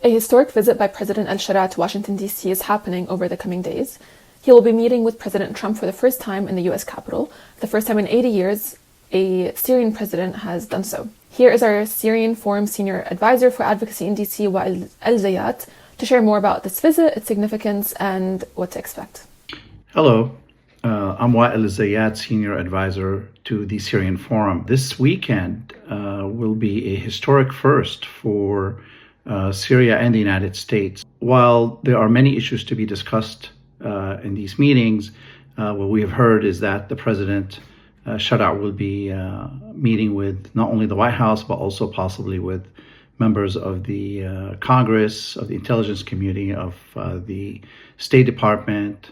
A historic visit by President Al-Sharaa to Washington, D.C. is happening over the coming days. He will be meeting with President Trump for the first time in the U.S. Capitol. The first time in 80 years, a Syrian president has done so. Here is our Syrian Forum Senior Advisor for Advocacy in D.C., Wa'el Alzayat, to share more about this visit, its significance, and what to expect. Hello, I'm Wa'el Alzayat, Senior Advisor to the Syrian Forum. This weekend will be a historic first for Syria and the United States. While there are many issues to be discussed in these meetings, what we have heard is that the President Al-Sharaa will be meeting with not only the White House, but also possibly with members of the Congress, of the intelligence community, of the State Department,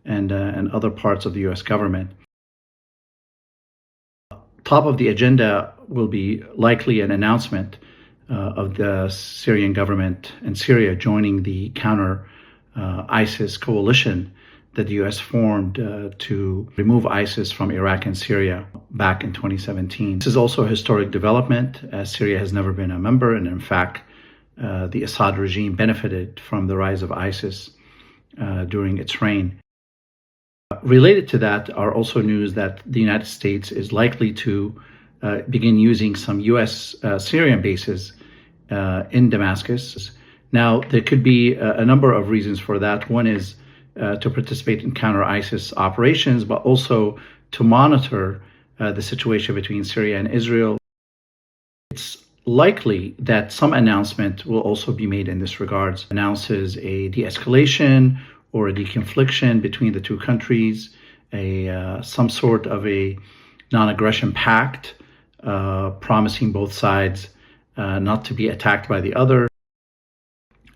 and other parts of the U.S. government. Top of the agenda will be likely an announcement of the Syrian government and Syria joining the counter-ISIS coalition that the U.S. formed to remove ISIS from Iraq and Syria back in 2017. This is also a historic development, as Syria has never been a member, and in fact, the Assad regime benefited from the rise of ISIS during its reign. Related to that are also news that the United States is likely to begin using some U.S. Syrian bases in Damascus. Now, there could be a number of reasons for that. One is to participate in counter-ISIS operations, but also to monitor the situation between Syria and Israel. It's likely that some announcement will also be made in this regard. Announces a de-escalation or a deconfliction between the two countries, some sort of a non-aggression pact, promising both sides not to be attacked by the other.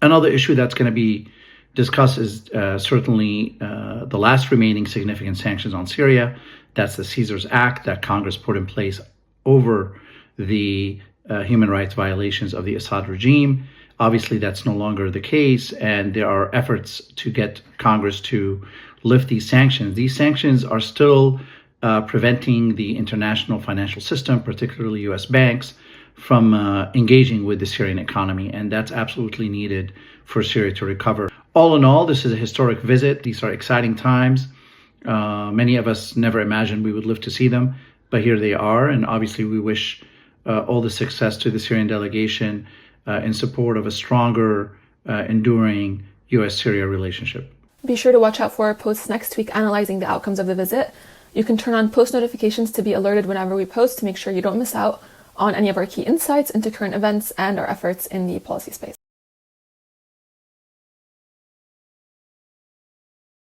Another issue that's going to be discussed is certainly the last remaining significant sanctions on Syria. That's the Caesar's Act that Congress put in place over the human rights violations of the Assad regime. Obviously, that's no longer the case, and there are efforts to get Congress to lift these sanctions. These sanctions are still preventing the international financial system, particularly U.S. banks, from engaging with the Syrian economy, and that's absolutely needed for Syria to recover. All in all, this is a historic visit. These are exciting times. Many of us never imagined we would live to see them, but here they are, and obviously we wish all the success to the Syrian delegation in support of a stronger, enduring U.S.-Syria relationship. Be sure to watch out for our posts next week analyzing the outcomes of the visit. You can turn on post notifications to be alerted whenever we post to make sure you don't miss out on any of our key insights into current events and our efforts in the policy space.